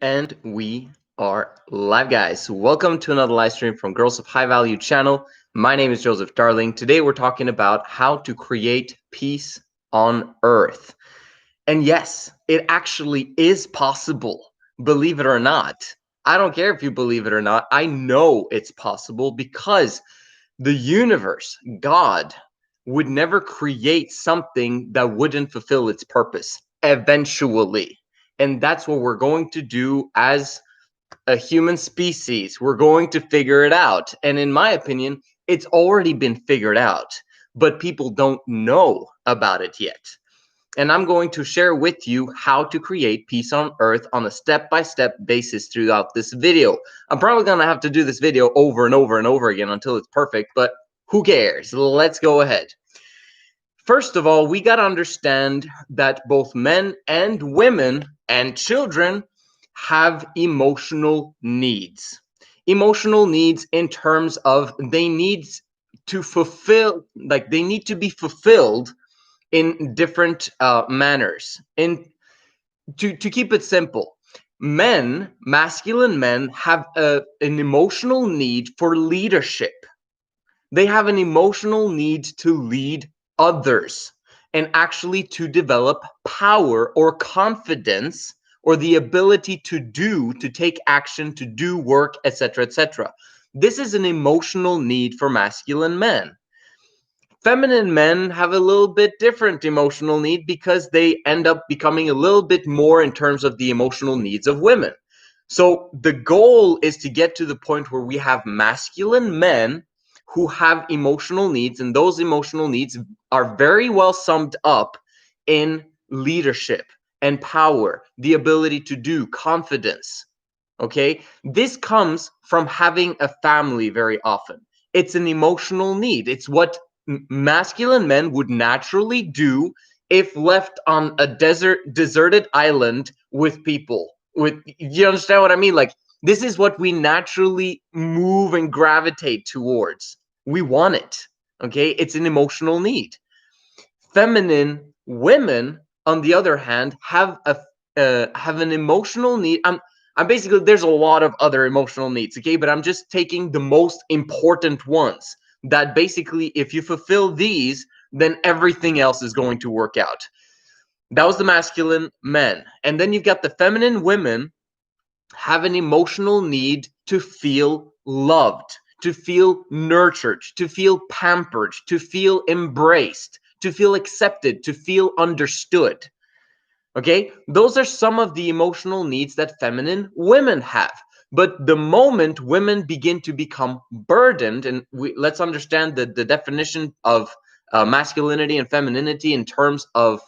And we are live, guys. Welcome to another live stream from Girls of High Value channel. My name is Joseph Darling. Today we're talking about how to create peace on earth. And yes, it actually is possible, believe it or not. I don't care if you believe it or not. I know it's possible because the universe, God, would never create something that wouldn't fulfill its purpose eventually. And that's what we're going to do as a human species. We're going to figure it out. And in my opinion, it's already been figured out, but people don't know about it yet. And I'm going to share with you how to create peace on earth on a step-by-step basis throughout this video. I'm probably going to have to do this video over and over and over again until it's perfect, but who cares? Let's go ahead. First of all, we got to understand that both men and women and children have emotional needs. Emotional needs in terms of they need to fulfill, like they need to be fulfilled in different manners. And to keep it simple, masculine men have an emotional need for leadership. They have an emotional need to lead others and actually to develop power or confidence or the ability to take action, to do work, etc., etc. This is an emotional need for masculine men. Feminine men have a little bit different emotional need because they end up becoming a little bit more in terms of the emotional needs of women. So the goal is to get to the point where we have masculine men who have emotional needs, and those emotional needs are very well summed up in leadership and power, the ability to do, confidence. Okay, this comes from having a family very often. It's an emotional need. It's what masculine men would naturally do if left on a deserted island with people. With, you understand what I mean? Like, this is what we naturally move and gravitate towards. We want it. Okay, it's an emotional need. Feminine women, on the other hand, have an emotional need. I'm basically, there's a lot of other emotional needs, okay, but I'm just taking the most important ones that basically, if you fulfill these, then everything else is going to work out. That was the masculine men. And then you've got the feminine women have an emotional need to feel loved, to feel nurtured, to feel pampered, to feel embraced, to feel accepted, to feel understood. Okay, those are some of the emotional needs that feminine women have. But the moment women begin to become burdened, and let's understand the definition of masculinity and femininity in terms of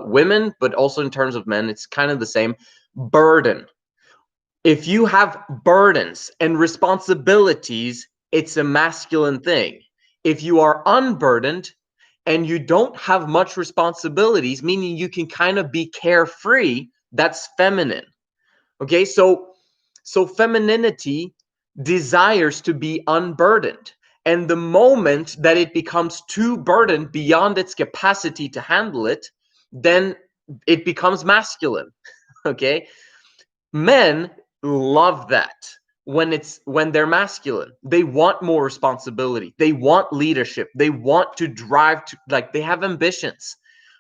women, but also in terms of men, it's kind of the same. Burden. If you have burdens and responsibilities, it's a masculine thing. If you are unburdened and you don't have much responsibilities, meaning you can kind of be carefree, that's feminine. Okay, so femininity desires to be unburdened. And the moment that it becomes too burdened beyond its capacity to handle it, then it becomes masculine. Okay, men love that when they're masculine. They want more responsibility, they want leadership, they want to drive to, like, they have ambitions.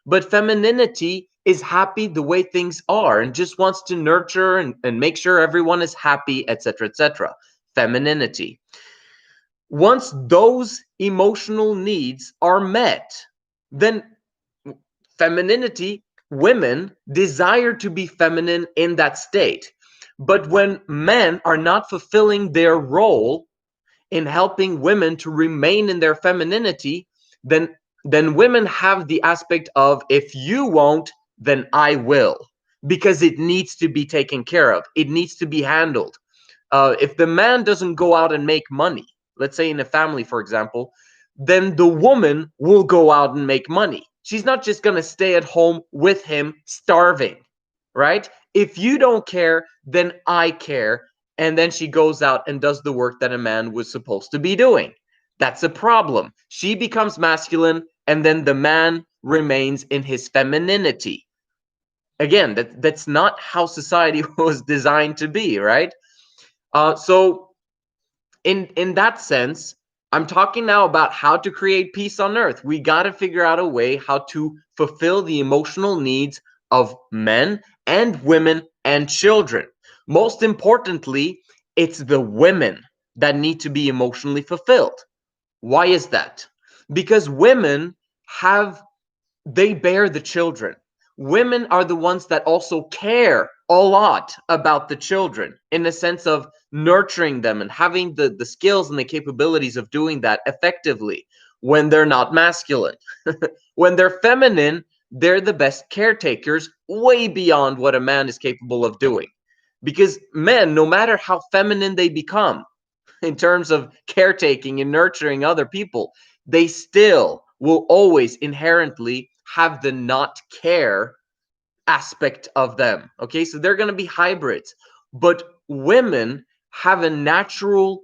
But femininity is happy the way things are and just wants to nurture and make sure everyone is happy, etc., etc. Femininity. Once those emotional needs are met, then femininity, women desire to be feminine in that state. But when men are not fulfilling their role in helping women to remain in their femininity, then women have the aspect of, if you won't, then I will, because it needs to be taken care of. It needs to be handled. If the man doesn't go out and make money, let's say in a family, for example, then the woman will go out and make money. She's not just going to stay at home with him starving, right? If you don't care, then I care. And then she goes out and does the work that a man was supposed to be doing. That's a problem. She becomes masculine, and then the man remains in his femininity. Again, that's not how society was designed to be, right? So in that sense, I'm talking now about how to create peace on earth. We got to figure out a way how to fulfill the emotional needs of men and women and children. Most importantly, it's the women that need to be emotionally fulfilled. Why is that? Because women have they bear the children. Women are the ones that also care a lot about the children in the sense of nurturing them and having the skills and the capabilities of doing that effectively when they're not masculine. When they're feminine, they're the best caretakers, way beyond what a man is capable of doing. Because men, no matter how feminine they become, in terms of caretaking and nurturing other people, they still will always inherently have the not care aspect of them. Okay, so they're going to be hybrids, but women have a natural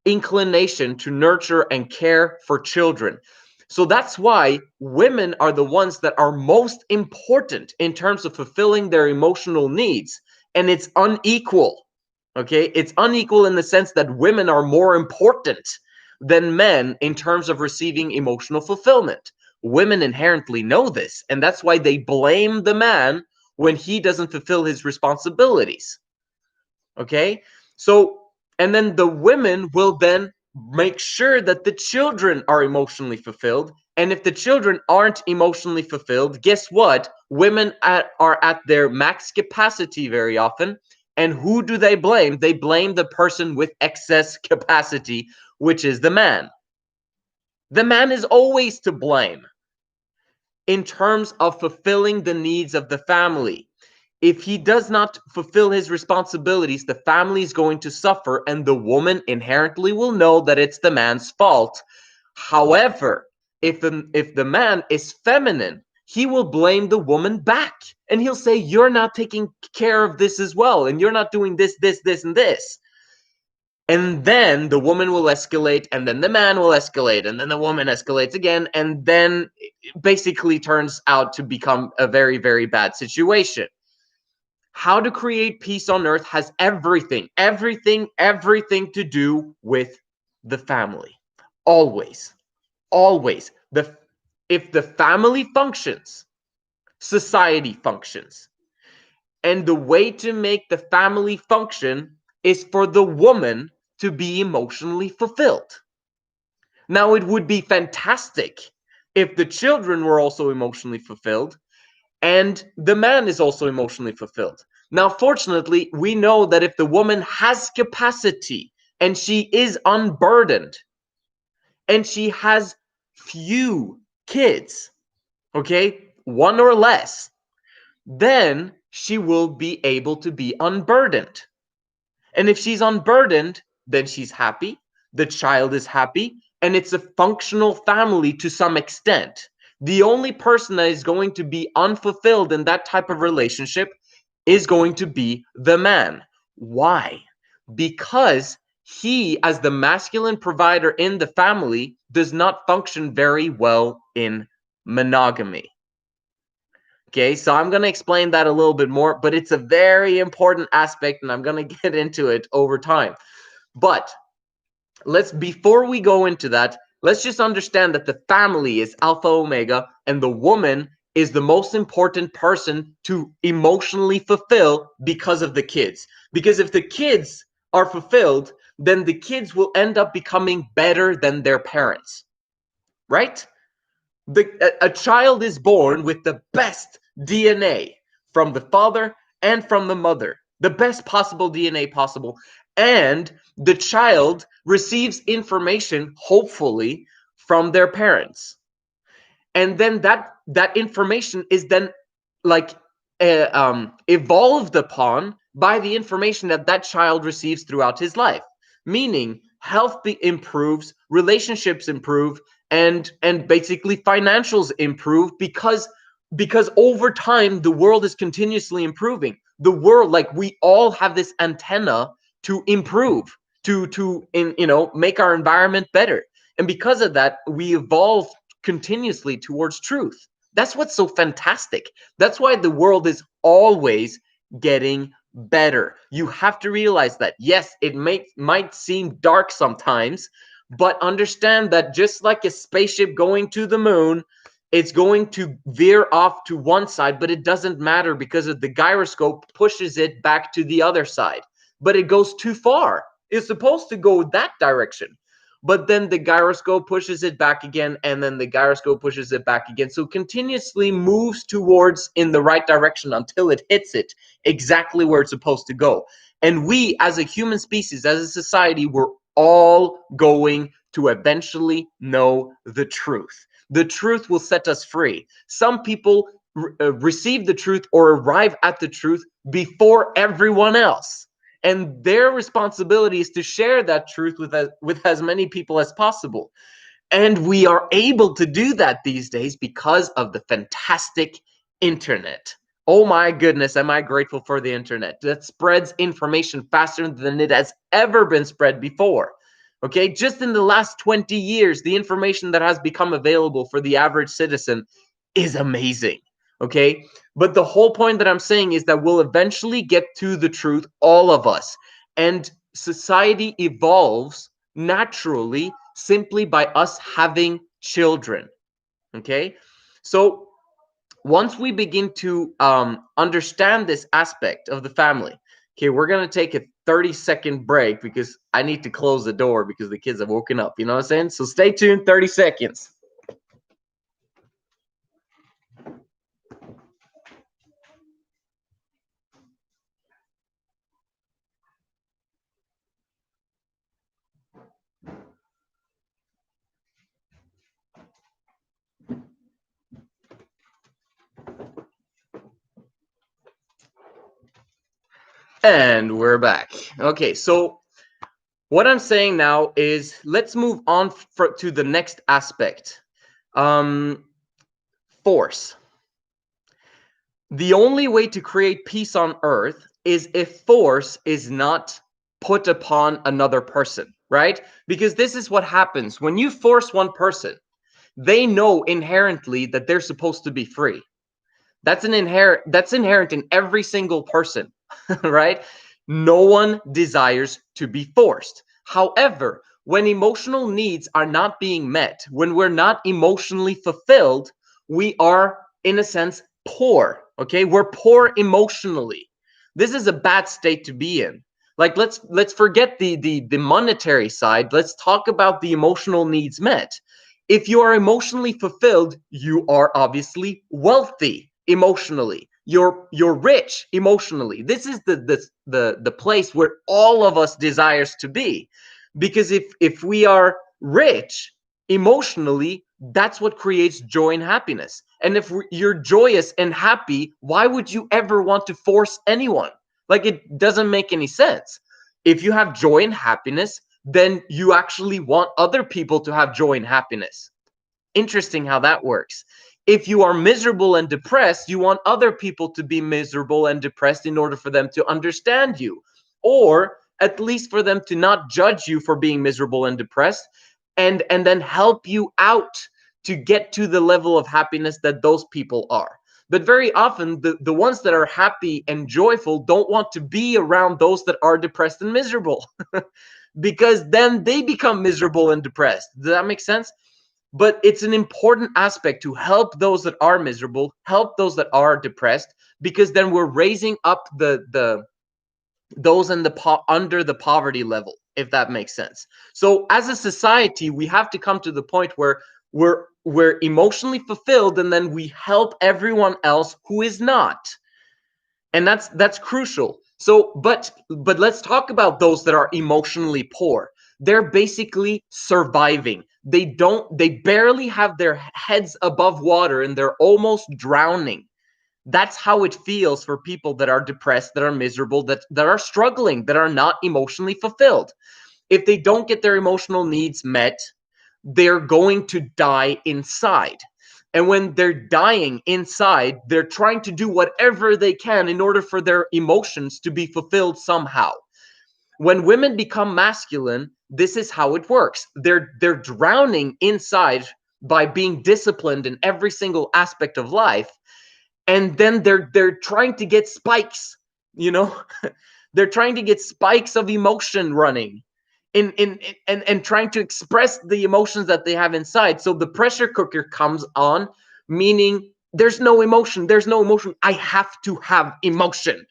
inclination to nurture and care for children. So that's why women are the ones that are most important in terms of fulfilling their emotional needs. And it's unequal. Okay, it's unequal in the sense that women are more important than men in terms of receiving emotional fulfillment. Women inherently know this, and that's why they blame the man when he doesn't fulfill his responsibilities. Okay, so and then the women will then make sure that the children are emotionally fulfilled. And if the children aren't emotionally fulfilled, guess what? Women are at their max capacity very often. And who do they blame? They blame the person with excess capacity, which is the man. The man is always to blame in terms of fulfilling the needs of the family. If he does not fulfill his responsibilities, the family is going to suffer, and the woman inherently will know that it's the man's fault. However, if the man is feminine, he will blame the woman back, and he'll say, "You're not taking care of this as well, and you're not doing this, this, this, and this." And then the woman will escalate, and then the man will escalate, and then the woman escalates again, and then it basically turns out to become a very, very bad situation. How to create peace on earth has everything to do with the family. Always, always. If the family functions, society functions. And the way to make the family function is for the woman to be emotionally fulfilled. Now, it would be fantastic if the children were also emotionally fulfilled and the man is also emotionally fulfilled. Now, fortunately, we know that if the woman has capacity and she is unburdened and she has few kids, okay, one or less, then she will be able to be unburdened. And if she's unburdened, then she's happy, the child is happy, and it's a functional family to some extent. The only person that is going to be unfulfilled in that type of relationship is going to be the man. Why? Because he, as the masculine provider in the family, does not function very well in monogamy. Okay, so I'm going to explain that a little bit more, but it's a very important aspect and I'm going to get into it over time. But before we go into that, let's just understand that the family is alpha omega and the woman is the most important person to emotionally fulfill because of the kids. Because if the kids are fulfilled, then the kids will end up becoming better than their parents, right? A child is born with the best DNA from the father and from the mother, the best possible DNA possible. And the child receives information, hopefully, from their parents. And then that information is then like evolved upon by the information that child receives throughout his life. Meaning, health improves, relationships improve, and basically financials improve because over time the world is continuously improving. The world, like, we all have this antenna to improve, to make our environment better. And because of that, we evolve continuously towards truth. That's what's so fantastic. That's why the world is always getting better. You have to realize that. Yes, it might seem dark sometimes, but understand that just like a spaceship going to the moon, it's going to veer off to one side, but it doesn't matter because of the gyroscope pushes it back to the other side. But it goes too far. It's supposed to go that direction. But then the gyroscope pushes it back again, and then the gyroscope pushes it back again. So continuously moves towards in the right direction until it hits it exactly where it's supposed to go. And we, as a human species, as a society, we're all going to eventually know the truth. The truth will set us free. Some people receive the truth or arrive at the truth before everyone else. And their responsibility is to share that truth with as many people as possible. And we are able to do that these days because of the fantastic internet. Oh my goodness, am I grateful for the internet that spreads information faster than it has ever been spread before. Okay, just in the last 20 years, the information that has become available for the average citizen is amazing. Okay, but the whole point that I'm saying is that we'll eventually get to the truth, all of us. And society evolves naturally simply by us having children. Okay, so once we begin to understand this aspect of the family, okay, we're going to take a 30-second break because I need to close the door because the kids have woken up. You know what I'm saying? So stay tuned, 30 seconds. And we're back. Okay, so what I'm saying now is let's move on to the next aspect. Force. The only way to create peace on earth is if force is not put upon another person, right? Because this is what happens when you force one person. They know inherently that they're supposed to be free. That's inherent in every single person, right? No one desires to be forced. However, when emotional needs are not being met, when we're not emotionally fulfilled, we are in a sense poor, okay? We're poor emotionally. This is a bad state to be in. Like let's forget the monetary side. Let's talk about the emotional needs met. If you are emotionally fulfilled, you are obviously wealthy emotionally. You're rich emotionally. This is the place where all of us desires to be. Because if we are rich emotionally, that's what creates joy and happiness. And if you're joyous and happy, why would you ever want to force anyone? Like, it doesn't make any sense. If you have joy and happiness, then you actually want other people to have joy and happiness. Interesting how that works. If you are miserable and depressed, you want other people to be miserable and depressed in order for them to understand you, or at least for them to not judge you for being miserable and depressed, and then help you out to get to the level of happiness that those people are. But very often, the ones that are happy and joyful don't want to be around those that are depressed and miserable because then they become miserable and depressed. Does that make sense? But it's an important aspect to help those that are miserable, help those that are depressed, because then we're raising up the those in the under the poverty level, if that makes sense. So as a society, we have to come to the point where we're emotionally fulfilled, and then we help everyone else who is not. And that's crucial. So but let's talk about those that are emotionally poor. They're basically surviving. They barely have their heads above water, and they're almost drowning. That's how it feels for people that are depressed, that are miserable, that are struggling, that are not emotionally fulfilled. If they don't get their emotional needs met, they're going to die inside. And when they're dying inside, they're trying to do whatever they can in order for their emotions to be fulfilled somehow. When women become masculine, this is how it works. They're drowning inside by being disciplined in every single aspect of life, and then they're trying to get spikes, you know. They're trying to get spikes of emotion running in and trying to express the emotions that they have inside. So the pressure cooker comes on, meaning there's no emotion. I have to have emotion.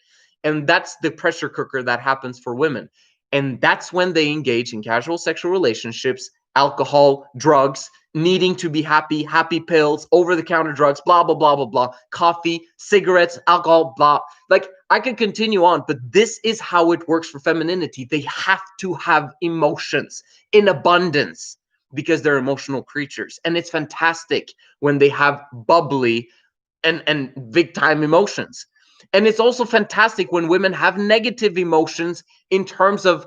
And that's the pressure cooker that happens for women. And that's when they engage in casual sexual relationships, alcohol, drugs, needing to be happy, happy pills, over the counter drugs, blah, blah, blah, blah, blah, coffee, cigarettes, alcohol, blah. Like, I could continue on, but this is how it works for femininity. They have to have emotions in abundance because they're emotional creatures. And it's fantastic when they have bubbly and big time emotions. And it's also fantastic when women have negative emotions in terms of,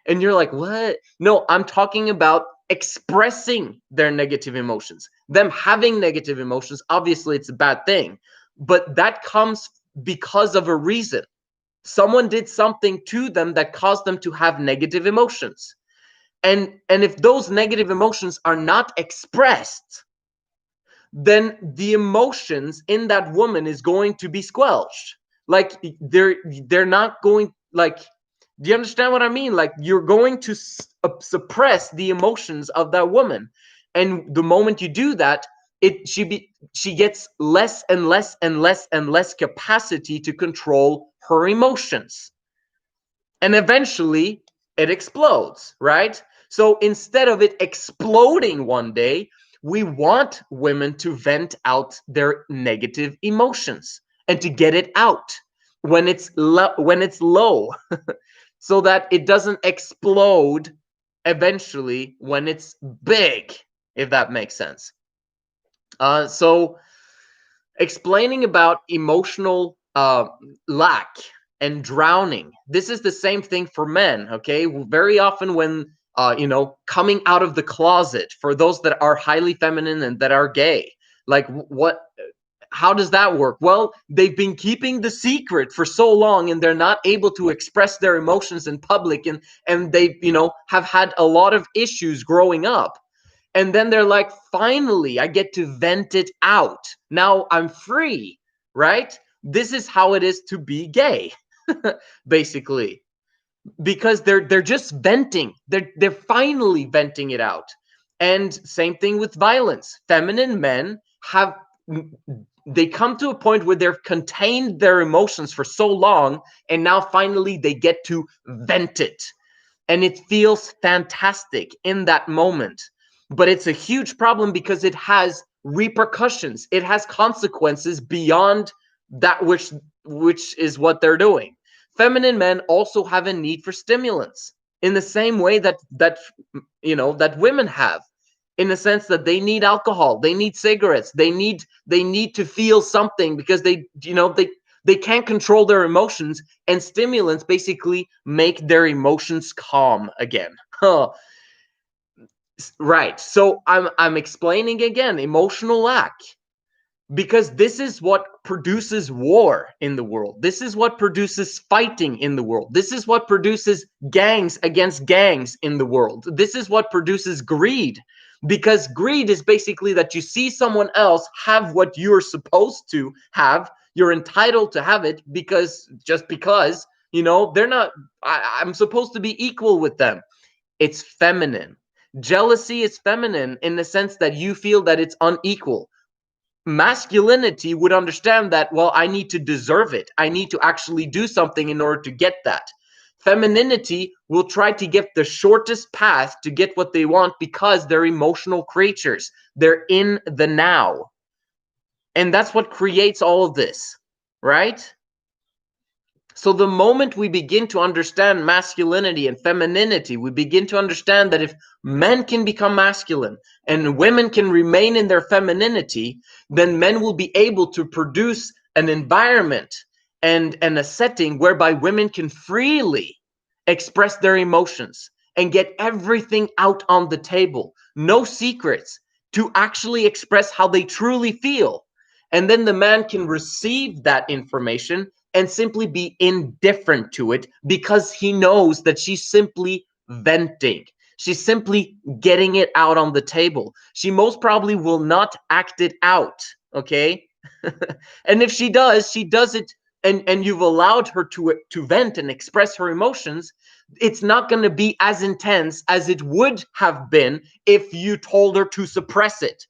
and you're like, what? No, I'm talking about expressing their negative emotions. Them having negative emotions, obviously it's a bad thing, but that comes because of a reason. Someone did something to them that caused them to have negative emotions. And if those negative emotions are not expressed, then the emotions in that woman is going to be squelched. Like, they're not going, like, do you understand what I mean? Like, you're going to suppress the emotions of that woman, and the moment you do that, she gets less and less and less and less capacity to control her emotions, and eventually it explodes, right? So instead of it exploding one day, we want women to vent out their negative emotions and to get it out when it's low so that it doesn't explode eventually when it's big, if that makes sense. So explaining about emotional lack and drowning, this is the same thing for men. Okay, very often when coming out of the closet, for those that are highly feminine and that are gay, like, what, how does that work? Well, they've been keeping the secret for so long and they're not able to express their emotions in public, and they have had a lot of issues growing up, and then they're like, finally I get to vent it out, now I'm free, right? This is how it is to be gay, basically, because they're just venting, they're finally venting it out. And same thing with violence. Feminine men have, they come to a point where they've contained their emotions for so long, and now finally they get to vent it, and it feels fantastic in that moment. But it's a huge problem because it has repercussions, it has consequences beyond that which is what they're doing. Feminine men also have a need for stimulants in the same way that women have, in the sense that they need alcohol, they need cigarettes, they need to feel something because they can't control their emotions, and stimulants basically make their emotions calm again. Huh. Right. So I'm explaining again emotional lack, because this is what produces war in the world. This is what produces fighting in the world. This is what produces gangs against gangs in the world. This is what produces greed, because greed is basically that you see someone else have what you're supposed to have. You're entitled to have it because, just because, they're not, I'm supposed to be equal with them. It's feminine. Jealousy is feminine in the sense that you feel that it's unequal. Masculinity would understand that, well, I need to deserve it, I need to actually do something in order to get that. Femininity will try to get the shortest path to get what they want, because they're emotional creatures, they're in the now, and that's what creates all of this, right? So the moment we begin to understand masculinity and femininity, we begin to understand that if men can become masculine and women can remain in their femininity, then men will be able to produce an environment and a setting whereby women can freely express their emotions and get everything out on the table. No secrets, to actually express how they truly feel. And then the man can receive that information and simply be indifferent to it, because he knows that she's simply venting. She's simply getting it out on the table. She most probably will not act it out, okay? And if she does it, and you've allowed her to vent and express her emotions. It's not going to be as intense as it would have been if you told her to suppress it.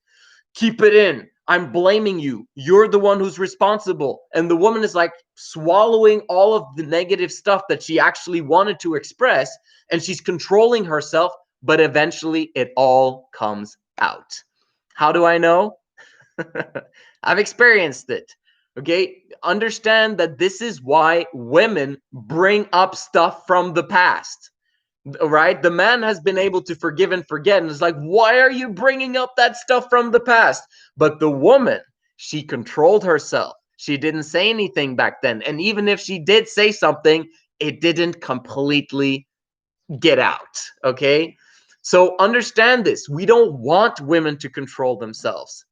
Keep it in. I'm blaming you. You're the one who's responsible. And the woman is like swallowing all of the negative stuff that she actually wanted to express, and she's controlling herself, but eventually it all comes out. How do I know? I've experienced it. Okay, understand that this is why women bring up stuff from the past. Right? The man has been able to forgive and forget, and it's like, why are you bringing up that stuff from the past? But the woman, she controlled herself. She didn't say anything back then, and even if she did say something, it didn't completely get out. Okay, so understand this. We don't want women to control themselves.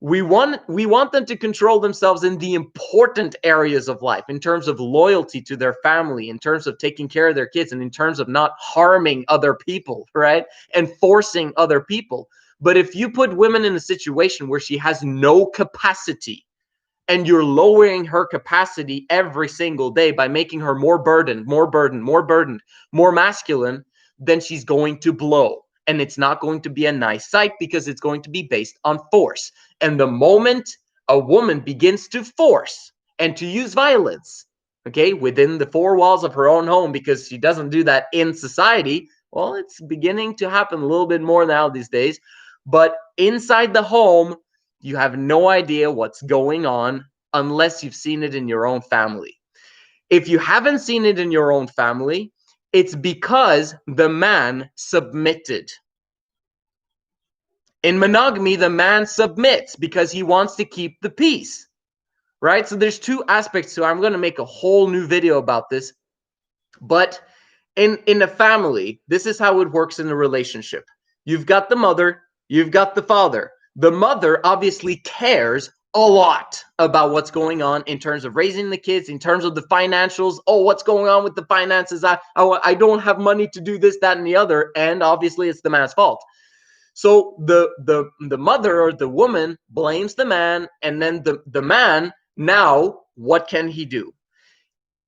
We want them to control themselves in the important areas of life, in terms of loyalty to their family, in terms of taking care of their kids, and in terms of not harming other people, right? And forcing other people. But if you put women in a situation where she has no capacity, and you're lowering her capacity every single day by making her more burdened, more burdened, more burdened, more masculine, then she's going to blow. And it's not going to be a nice sight, because it's going to be based on force. And the moment a woman begins to force and to use violence, okay, within the four walls of her own home, because she doesn't do that in society, well, it's beginning to happen a little bit more now these days. But inside the home, you have no idea what's going on unless you've seen it in your own family. If you haven't seen it in your own family, it's because the man submitted. In monogamy, the man submits because he wants to keep the peace, right? So there's two aspects to it. I'm going to make a whole new video about this. But in a family, this is how it works in a relationship. You've got the mother, you've got the father. The mother obviously cares a lot about what's going on in terms of raising the kids, in terms of the financials. Oh, what's going on with the finances? I don't have money to do this, that, and the other. And obviously it's the man's fault. So the mother or the woman blames the man, and then the man, now what can he do?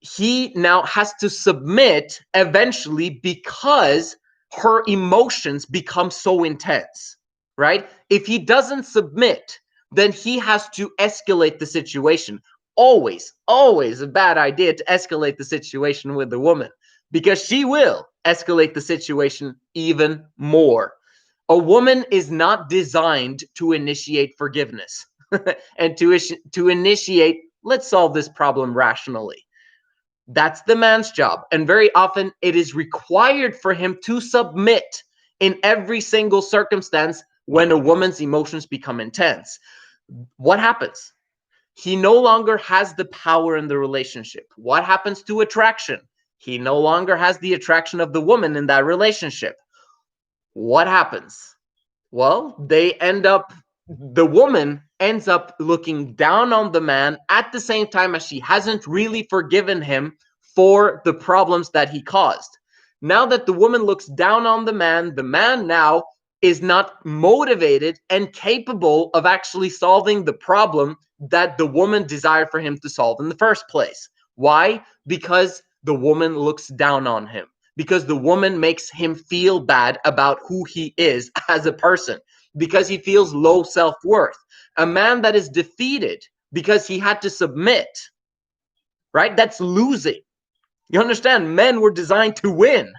He now has to submit eventually, because her emotions become so intense, right? If he doesn't submit, then he has to escalate the situation. Always a bad idea to escalate the situation with the woman, because she will escalate the situation even more. A woman is not designed to initiate forgiveness and to initiate, let's solve this problem rationally. That's the man's job. And very often it is required for him to submit in every single circumstance when a woman's emotions become intense. What happens? He no longer has the power in the relationship. What happens to attraction? He no longer has the attraction of the woman in that relationship. What happens? Well, the woman ends up looking down on the man at the same time as she hasn't really forgiven him for the problems that he caused. Now that the woman looks down on the man now is not motivated and capable of actually solving the problem that the woman desired for him to solve in the first place. Why? Because the woman looks down on him. Because the woman makes him feel bad about who he is as a person. Because he feels low self-worth. A man that is defeated because he had to submit, right? That's losing. You understand? Men were designed to win.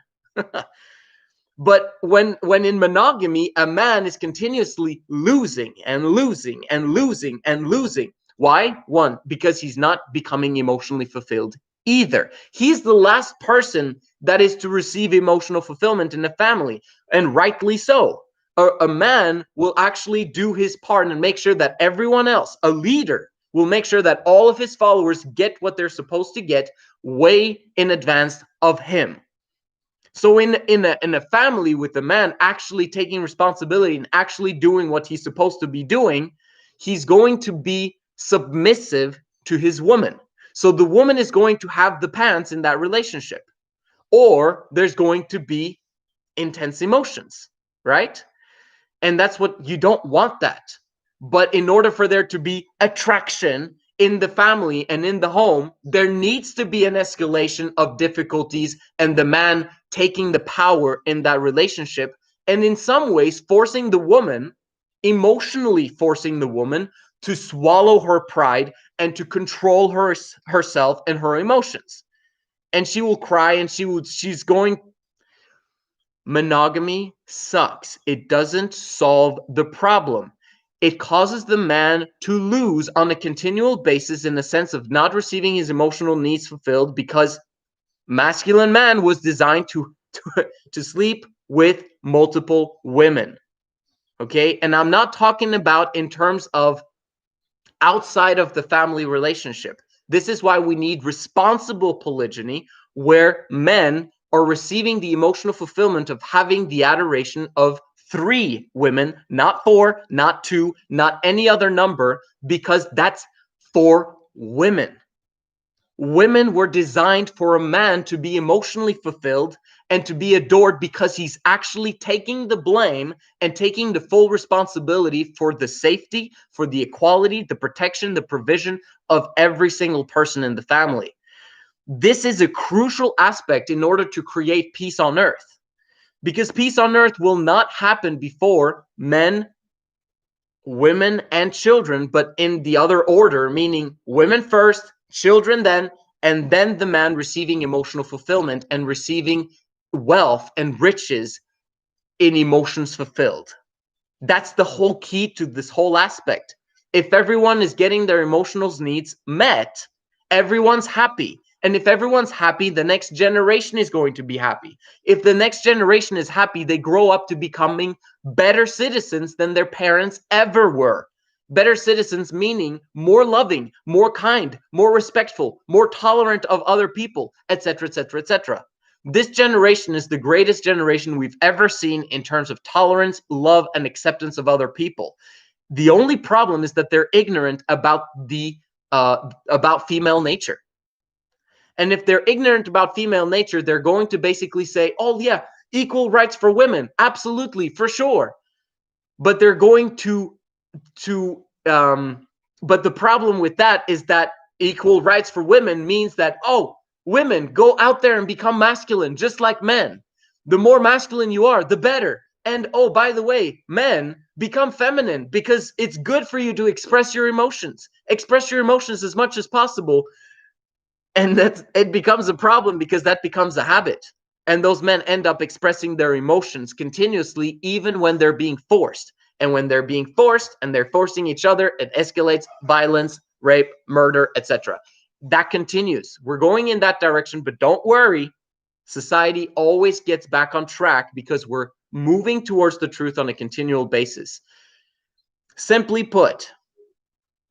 But when in monogamy, a man is continuously losing and losing and losing and losing. Why? One, because he's not becoming emotionally fulfilled either. He's the last person that is to receive emotional fulfillment in a family, and rightly so. A man will actually do his part and make sure that everyone else, a leader, will make sure that all of his followers get what they're supposed to get way in advance of him. So in a family with a man actually taking responsibility and actually doing what he's supposed to be doing, he's going to be submissive to his woman. So the woman is going to have the pants in that relationship, or there's going to be intense emotions, right? And that's what you don't want that. But in order for there to be attraction in the family and in the home, there needs to be an escalation of difficulties and the man taking the power in that relationship. And in some ways, forcing the woman, emotionally forcing the woman to swallow her pride and to control herself and her emotions. And she will cry and she's going. Monogamy sucks. It doesn't solve the problem. It causes the man to lose on a continual basis in the sense of not receiving his emotional needs fulfilled, because masculine man was designed to sleep with multiple women. Okay? And I'm not talking about in terms of outside of the family relationship. This is why we need responsible polygyny, where men are receiving the emotional fulfillment of having the adoration of 3 women, not 4, not 2, not any other number, because that's for women. Women were designed for a man to be emotionally fulfilled and to be adored because he's actually taking the blame and taking the full responsibility for the safety, for the equality, the protection, the provision of every single person in the family. This is a crucial aspect in order to create peace on earth, because peace on earth will not happen before men, women, and children, but in the other order, meaning women first, children then, and then the man receiving emotional fulfillment and receiving wealth and riches in emotions fulfilled. That's the whole key to this whole aspect. If everyone is getting their emotional needs met, everyone's happy. And if everyone's happy, the next generation is going to be happy. If the next generation is happy, they grow up to becoming better citizens than their parents ever were. Better citizens meaning more loving, more kind, more respectful, more tolerant of other people, etc., etc., etc. This generation is the greatest generation we've ever seen in terms of tolerance, love, and acceptance of other people. The only problem is that they're ignorant about about female nature. And if they're ignorant about female nature, they're going to basically say, "Oh yeah, equal rights for women, absolutely, for sure." But they're going to but the problem with that is that equal rights for women means that, oh, women, go out there and become masculine just like men. The more masculine you are, the better. And oh, by the way, men, become feminine because it's good for you to express your emotions. Express your emotions as much as possible. And that it becomes a problem because that becomes a habit. And those men end up expressing their emotions continuously, even when they're being forced. And when they're being forced and they're forcing each other, it escalates violence, rape, murder, etc. That continues. We're going in that direction, but don't worry. Society always gets back on track because we're moving towards the truth on a continual basis. Simply put,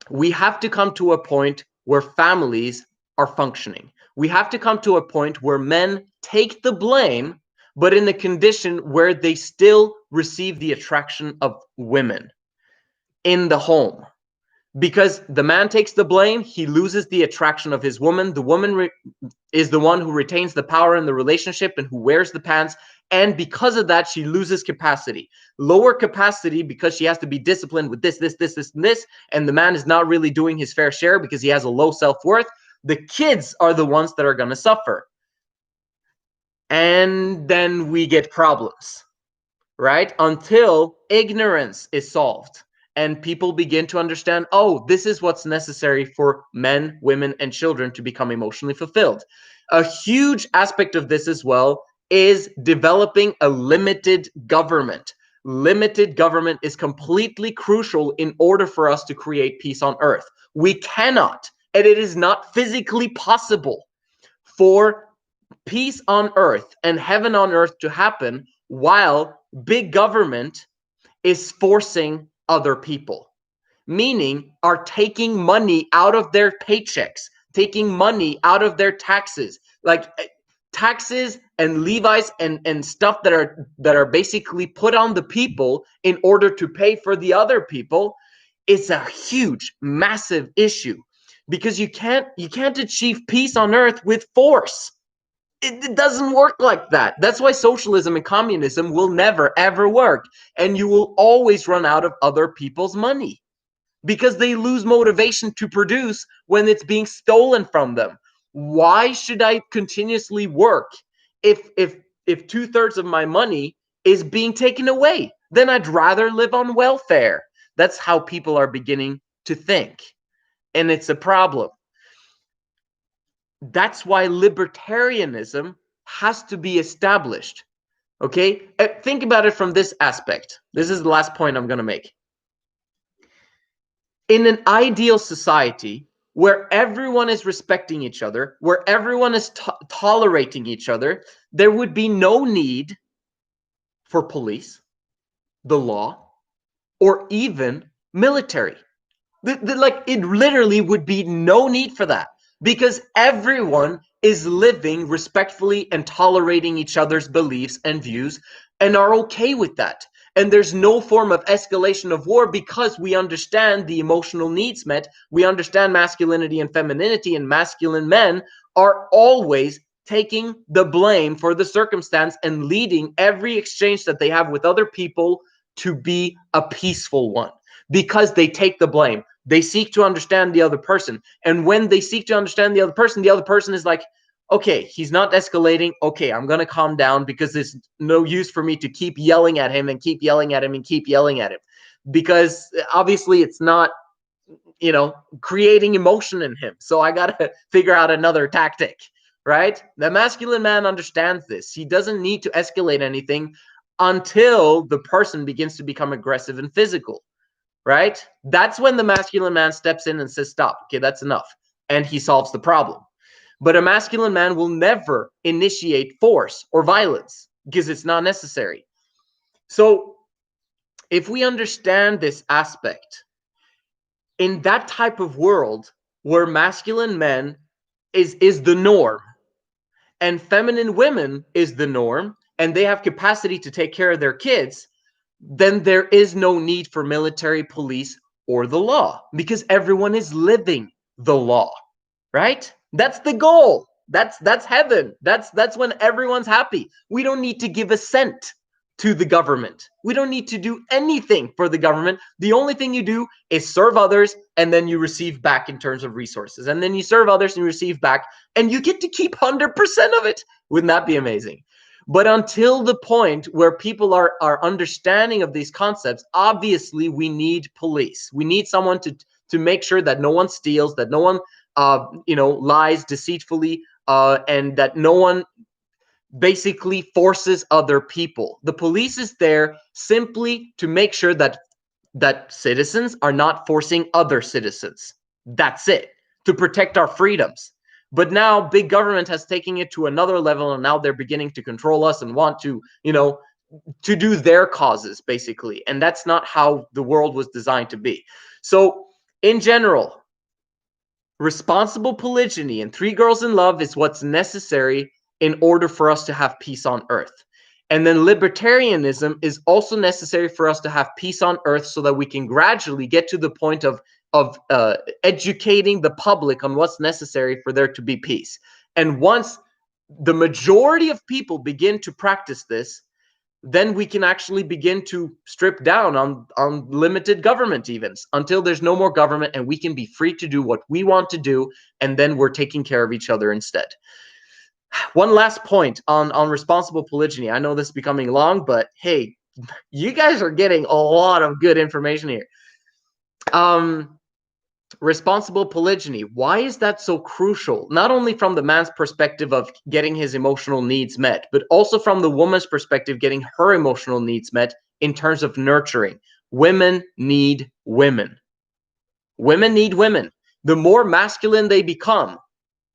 we have to come to a point where families are functioning. We have to come to a point where men take the blame, but in the condition where they still receive the attraction of women in the home. Because the man takes the blame, he loses the attraction of his woman. The woman is the one who retains the power in the relationship and who wears the pants. And because of that, she loses capacity. Lower capacity because she has to be disciplined with this, and this. And the man is not really doing his fair share because he has a low self-worth. The kids are the ones that are going to suffer. And then we get problems, right? Until ignorance is solved and people begin to understand, oh, this is what's necessary for men, women, and children to become emotionally fulfilled. A huge aspect of this as well is developing a limited government. Limited government is completely crucial in order for us to create peace on earth. We cannot, and it is not physically possible for peace on earth and heaven on earth to happen while big government is forcing other people, meaning are taking money out of their paychecks, taking money out of their taxes, like taxes and levies and stuff that are basically put on the people in order to pay for the other people. It's a huge, massive issue because you can't achieve peace on earth with force. It doesn't work like that. That's why socialism and communism will never, ever work. And you will always run out of other people's money because they lose motivation to produce when it's being stolen from them. Why should I continuously work if 2/3 of my money is being taken away? Then I'd rather live on welfare. That's how people are beginning to think. And it's a problem. That's why libertarianism has to be established. Okay? Think about it from this aspect. This is the last point I'm going to make. In an ideal society where everyone is respecting each other, where everyone is tolerating each other, there would be no need for police, the law, or even military. Like, it literally would be no need for that because everyone is living respectfully and tolerating each other's beliefs and views and are okay with that. And there's no form of escalation of war because we understand the emotional needs met. We understand masculinity and femininity, and masculine men are always taking the blame for the circumstance and leading every exchange that they have with other people to be a peaceful one because they take the blame. They seek to understand the other person. And when they seek to understand the other person is like, okay, he's not escalating. Okay, I'm going to calm down because there's no use for me to keep yelling at him and keep yelling at him and keep yelling at him. Because obviously it's not, creating emotion in him. So I got to figure out another tactic, right? The masculine man understands this. He doesn't need to escalate anything until the person begins to become aggressive and physical, right? That's when the masculine man steps in and says, stop. Okay, that's enough. And he solves the problem. But a masculine man will never initiate force or violence because it's not necessary. So if we understand this aspect, in that type of world where masculine men is the norm and feminine women is the norm, and they have capacity to take care of their kids, then there is no need for military, police, or the law because everyone is living the law, right? That's the goal. That's heaven. That's when everyone's happy. We don't need to give a cent to the government. We don't need to do anything for the government. The only thing you do is serve others, and then you receive back in terms of resources. And then you serve others and you receive back, and you get to keep 100% of it. Wouldn't that be amazing? But until the point where people are understanding of these concepts, obviously we need police. We need someone to make sure that no one steals, that no one lies deceitfully, and that no one basically forces other people. The police is there simply to make sure that citizens are not forcing other citizens. That's it. To protect our freedoms. But now big government has taken it to another level, and now they're beginning to control us and want to, to do their causes, basically. And that's not how the world was designed to be. So in general, responsible polygyny and 3 girls in love is what's necessary in order for us to have peace on earth. And then libertarianism is also necessary for us to have peace on earth so that we can gradually get to the point of educating the public on what's necessary for there to be peace. And once the majority of people begin to practice this, then we can actually begin to strip down on limited government events until there's no more government and we can be free to do what we want to do, and then we're taking care of each other instead. One last point on responsible polygyny. I know this is becoming long, but hey, you guys are getting a lot of good information here. Responsible polygyny. Why is that so crucial? Not only from the man's perspective of getting his emotional needs met, but also from the woman's perspective, getting her emotional needs met in terms of nurturing. Women need women. Women need women. The more masculine they become,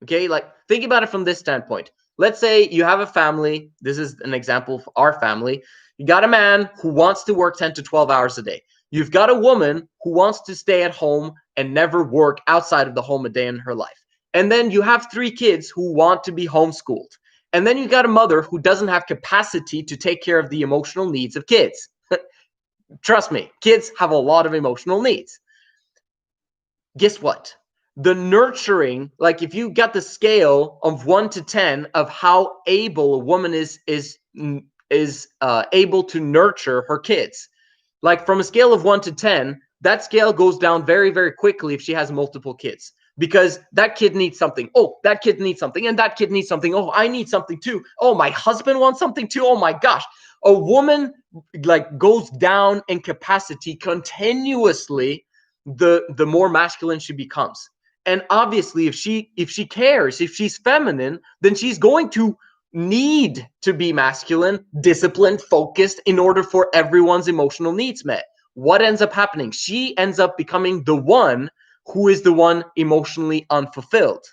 okay, like think about it from this standpoint. Let's say you have a family. This is an example of our family. You got a man who wants to work 10 to 12 hours a day. You've got a woman who wants to stay at home and never work outside of the home a day in her life. And then you have 3 kids who want to be homeschooled. And then you got a mother who doesn't have capacity to take care of the emotional needs of kids. Trust me, kids have a lot of emotional needs. Guess what? the nurturing, like if you got the scale of 1 to 10 of how able a woman is able to nurture her kids, like from a scale of 1 to 10, that scale goes down very, very quickly if she has multiple kids, because that kid needs something. Oh, that kid needs something, and that kid needs something. Oh, I need something too. Oh, my husband wants something too. Oh my gosh. A woman like goes down in capacity continuously the more masculine she becomes. And obviously if she cares, if she's feminine, then she's going to need to be masculine, disciplined, focused in order for everyone's emotional needs met. What ends up happening? She ends up becoming the one who is the one emotionally unfulfilled.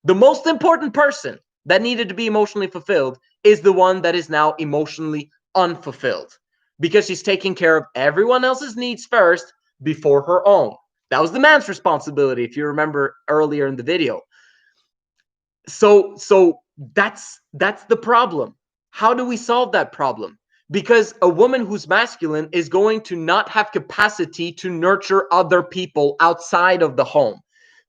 The most important person that needed to be emotionally fulfilled is the one that is now emotionally unfulfilled, because she's taking care of everyone else's needs first before her own. That was the man's responsibility, if you remember earlier in the video. So that's the problem. How do we solve that problem? Because a woman who's masculine is going to not have capacity to nurture other people outside of the home.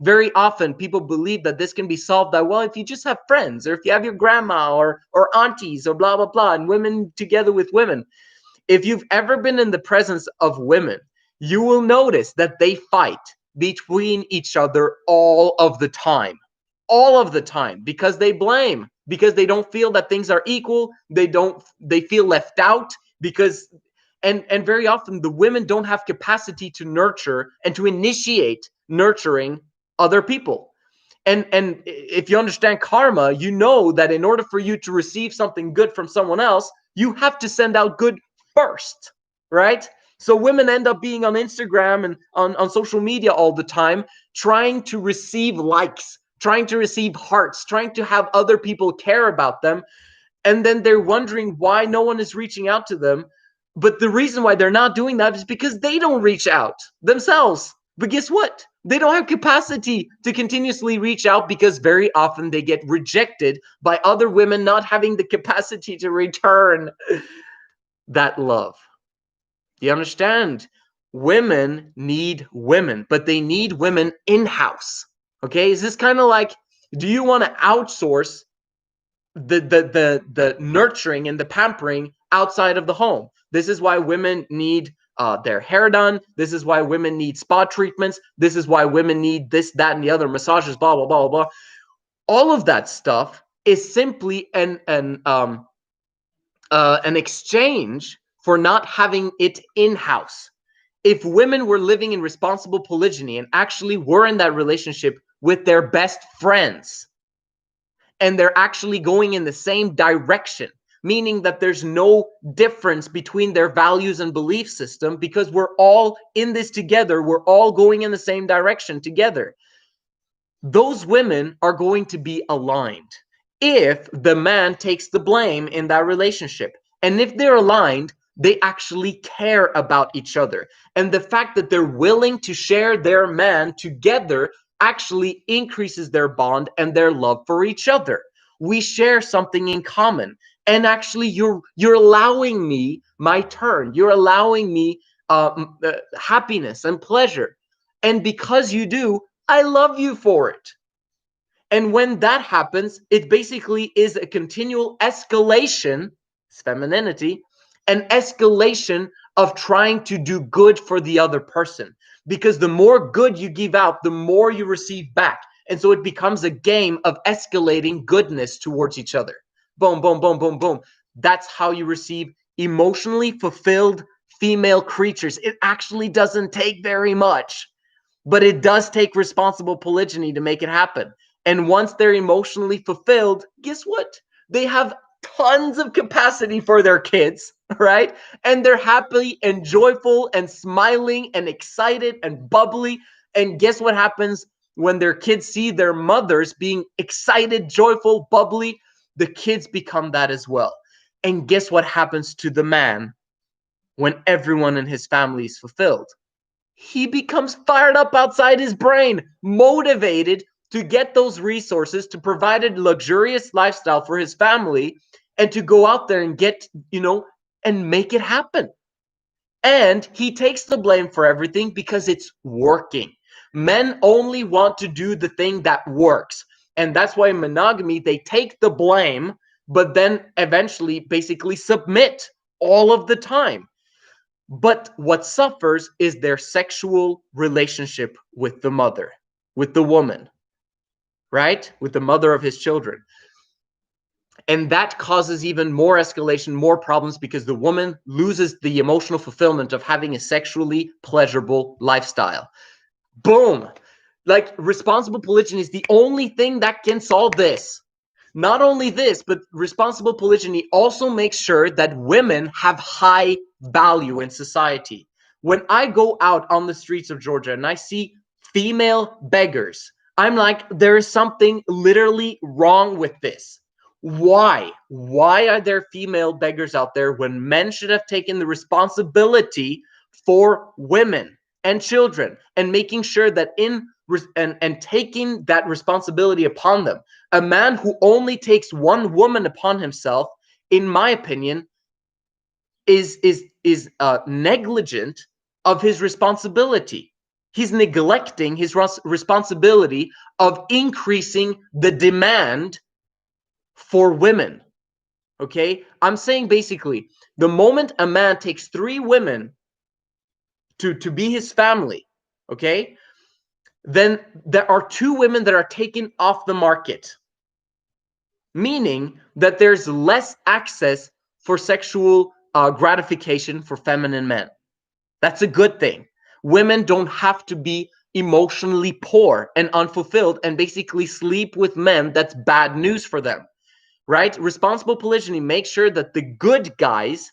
Very often people believe that this can be solved by, well, if you just have friends, or if you have your grandma or aunties or blah blah blah, and women together with women. If you've ever been in the presence of women, you will notice that they fight between each other all of the time. All of the time, because they blame, because they don't feel that things are equal. They feel left out, because and very often the women don't have capacity to nurture and to initiate nurturing other people. And if you understand karma, you know that in order for you to receive something good from someone else, you have to send out good first, right? So women end up being on Instagram and on social media all the time, trying to receive likes, trying to receive hearts, trying to have other people care about them. And then they're wondering why no one is reaching out to them. But the reason why they're not doing that is because they don't reach out themselves. But guess what? They don't have capacity to continuously reach out, because very often they get rejected by other women not having the capacity to return that love. You understand? Women need women, but they need women in-house. Okay? Is this kind of like, do you want to outsource the nurturing and the pampering outside of the home? This is why women need their hair done. This is why women need spa treatments. This is why women need this, that, and the other, massages, blah blah blah blah. All of that stuff is simply an exchange for not having it in-house. If women were living in responsible polygyny and actually were in that relationship with their best friends, and they're actually going in the same direction, meaning that there's no difference between their values and belief system, because we're all in this together, we're all going in the same direction together, those women are going to be aligned if the man takes the blame in that relationship. And if they're aligned, they actually care about each other. And the fact that they're willing to share their man together actually increases their bond and their love for each other. We share something in common. And actually, you're allowing me my turn. You're allowing me happiness and pleasure. And because you do, I love you for it. And when that happens, it basically is a continual escalation, it's femininity, an escalation of trying to do good for the other person. Because the more good you give out, the more you receive back. And so it becomes a game of escalating goodness towards each other. Boom, boom, boom, boom, boom. That's how you receive emotionally fulfilled female creatures. It actually doesn't take very much, but it does take responsible polygyny to make it happen. And once they're emotionally fulfilled, guess what? They have tons of capacity for their kids, right? And they're happy and joyful and smiling and excited and bubbly. And guess what happens when their kids see their mothers being excited, joyful, bubbly? The kids become that as well. And guess what happens to the man when everyone in his family is fulfilled? He becomes fired up outside his brain, motivated to get those resources, to provide a luxurious lifestyle for his family, and to go out there and get, and make it happen. And he takes the blame for everything because it's working. Men only want to do the thing that works. And that's why in monogamy, they take the blame, but then eventually basically submit all of the time. But what suffers is their sexual relationship with the mother, with the woman, right? With the mother of his children. And that causes even more escalation, more problems, because the woman loses the emotional fulfillment of having a sexually pleasurable lifestyle. Boom. Like, responsible polygyny is the only thing that can solve this. Not only this, but responsible polygyny also makes sure that women have high value in society. When I go out on the streets of Georgia and I see female beggars, I'm like, there is something literally wrong with this. Why? Why are there female beggars out there when men should have taken the responsibility for women and children and making sure that and taking that responsibility upon them? A man who only takes one woman upon himself, in my opinion, is negligent of his responsibility. He's neglecting his responsibility of increasing the demand for women. Okay, I'm saying basically, the moment a man takes 3 women to be his family, okay, then there are 2 women that are taken off the market, meaning that there's less access for sexual gratification for feminine men. That's a good thing. Women don't have to be emotionally poor and unfulfilled and basically sleep with men. That's bad news for them, right? Responsible polygyny makes sure that the good guys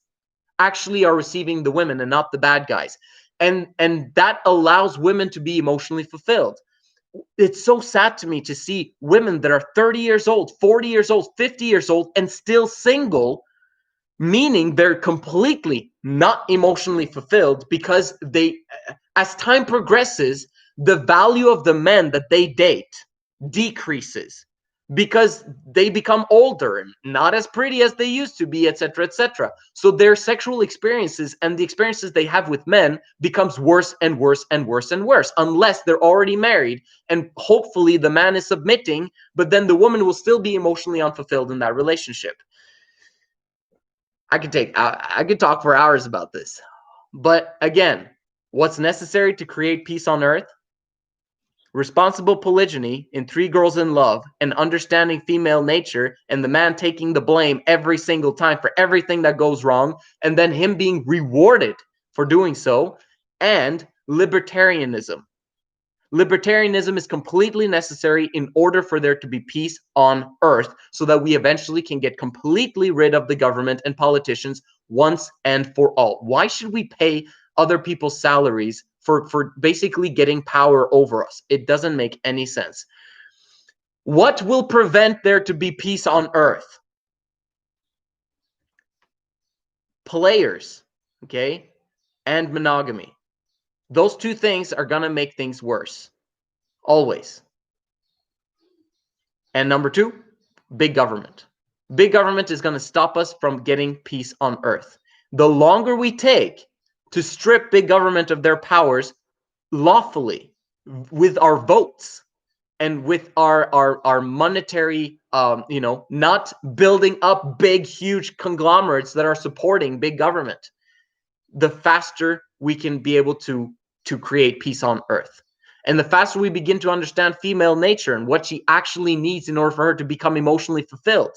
actually are receiving the women and not the bad guys. And that allows women to be emotionally fulfilled. It's so sad to me to see women that are 30 years old, 40 years old, 50 years old, and still single, meaning they're completely not emotionally fulfilled because as time progresses, the value of the men that they date decreases because they become older and not as pretty as they used to be, etc., etc. So their sexual experiences and the experiences they have with men becomes worse and worse and worse and worse, unless they're already married and hopefully the man is submitting, but then the woman will still be emotionally unfulfilled in that relationship. I could talk for hours about this. But again, what's necessary to create peace on earth? Responsible polygyny in 3 girls in love, and understanding female nature, and the man taking the blame every single time for everything that goes wrong, and then him being rewarded for doing so, and libertarianism. Libertarianism is completely necessary in order for there to be peace on earth, so that we eventually can get completely rid of the government and politicians once and for all. Why should we pay other people's salaries for basically getting power over us? It doesn't make any sense. What will prevent there to be peace on earth? Players, okay, and monogamy. Those 2 things are going to make things worse. Always. And number 2, big government. Big government is going to stop us from getting peace on earth. The longer we take to strip big government of their powers lawfully with our votes and with our monetary, not building up big, huge conglomerates that are supporting big government, the faster we can be able to create peace on earth. And the faster we begin to understand female nature and what she actually needs in order for her to become emotionally fulfilled,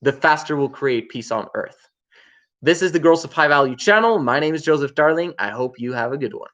the faster we'll create peace on earth. This is the Girls of High Value channel. My name is Joseph Darling. I hope you have a good one.